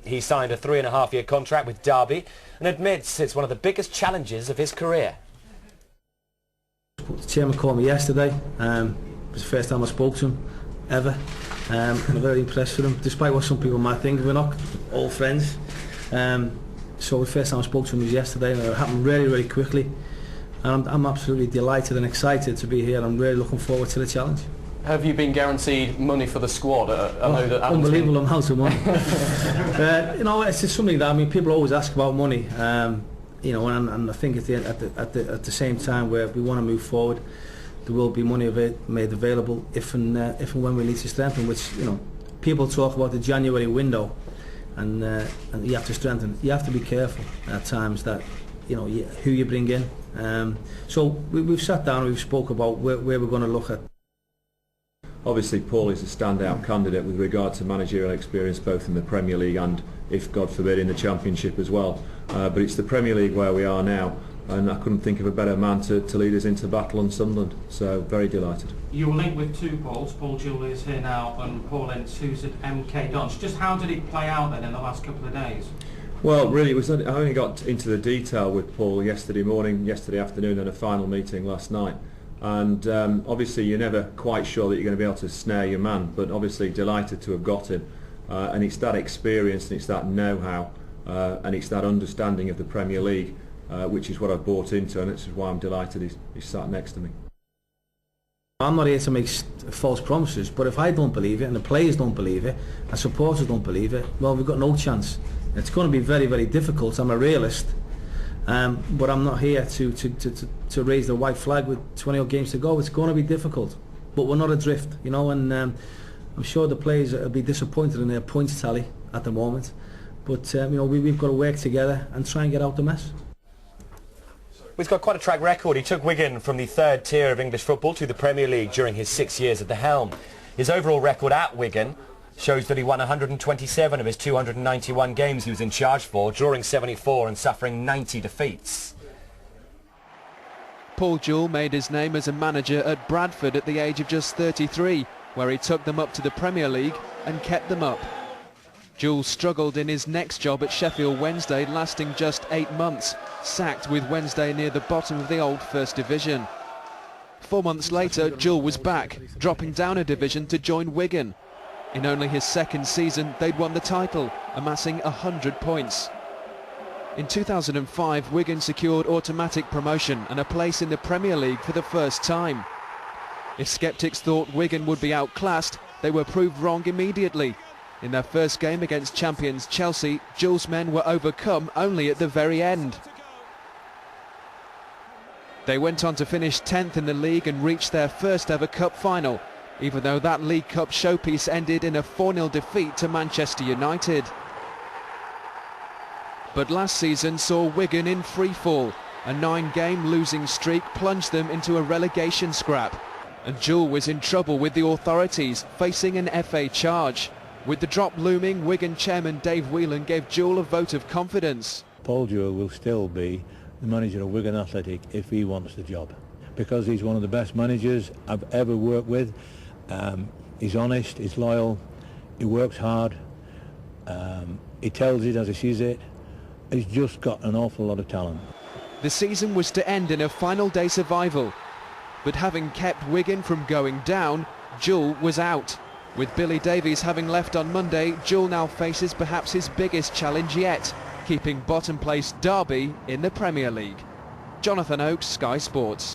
He signed a 3.5-year contract with Derby and admits it's one of the biggest challenges of his career. The chairman called me yesterday. It was the first time I spoke to him ever. I'm very impressed with him, despite what some people might think. We're not all friends. So the first time I spoke to him was yesterday, and it happened really, really quickly. And I'm absolutely delighted and excited to be here. I'm really looking forward to the challenge. Have you been guaranteed money for the squad? I know that unbelievable amount of money. You know, it's just something that, I mean, people always ask about money. You know, and I think at the same time, where we want to move forward, there will be money made available if and when we need to strengthen. Which, you know, people talk about the January window, and you have to strengthen. You have to be careful at times that, you know, who you bring in. So we've sat down and we've spoke about where we're going to look at. Obviously Paul is a standout candidate with regard to managerial experience, both in the Premier League and, if God forbid, in the Championship as well. But it's the Premier League where we are now, and I couldn't think of a better man to lead us into battle on Sunderland. So very delighted. You were linked with two Pauls. Paul Jewell is here now, and Paul Ince, who's at MK Dons. Just how did it play out then in the last couple of days? Well, really, I only got into the detail with Paul yesterday morning, yesterday afternoon, and a final meeting last night. And obviously you're never quite sure that you're going to be able to snare your man, but obviously delighted to have got him. And it's that experience, and it's that know-how, and it's that understanding of the Premier League, which is what I've bought into, and this is why I'm delighted he's sat next to me. I'm not here to make false promises, but if I don't believe it, and the players don't believe it, and supporters don't believe it, well, we've got no chance. It's going to be very, very difficult. I'm a realist. But I'm not here to raise the white flag with 20 odd games to go. It's going to be difficult, but we're not adrift, you know. And I'm sure the players will be disappointed in their points tally at the moment. But you know, we've got to work together and try and get out the mess. He's got quite a track record. He took Wigan from the third tier of English football to the Premier League during his 6 years at the helm. His overall record at Wigan shows that he won 127 of his 291 games he was in charge for, drawing 74 and suffering 90 defeats. Paul Jewell made his name as a manager at Bradford at the age of just 33, where he took them up to the Premier League and kept them up. Jewell struggled in his next job at Sheffield Wednesday, lasting just 8 months, sacked with Wednesday near the bottom of the old First Division. 4 months later, Jewell was back, dropping down a division to join Wigan. In only his second season, they'd won the title, amassing 100 points. In 2005, Wigan secured automatic promotion and a place in the Premier League for the first time. If sceptics thought Wigan would be outclassed, they were proved wrong immediately. In their first game against champions Chelsea, Jewell's men were overcome only at the very end. They went on to finish 10th in the league and reached their first ever cup final, even though that League Cup showpiece ended in a 4-0 defeat to Manchester United. But last season saw Wigan in freefall. A 9-game losing streak plunged them into a relegation scrap. And Jewell was in trouble with the authorities, facing an FA charge. With the drop looming, Wigan chairman Dave Whelan gave Jewell a vote of confidence. Paul Jewell will still be the manager of Wigan Athletic if he wants the job, because he's one of the best managers I've ever worked with. He's honest, he's loyal, he works hard, he tells it as he sees it. He's just got an awful lot of talent. The season was to end in a final day survival, but having kept Wigan from going down, Jewell was out. With Billy Davies having left on Monday, Jewell now faces perhaps his biggest challenge yet, keeping bottom place Derby in the Premier League. Jonathan Oakes, Sky Sports.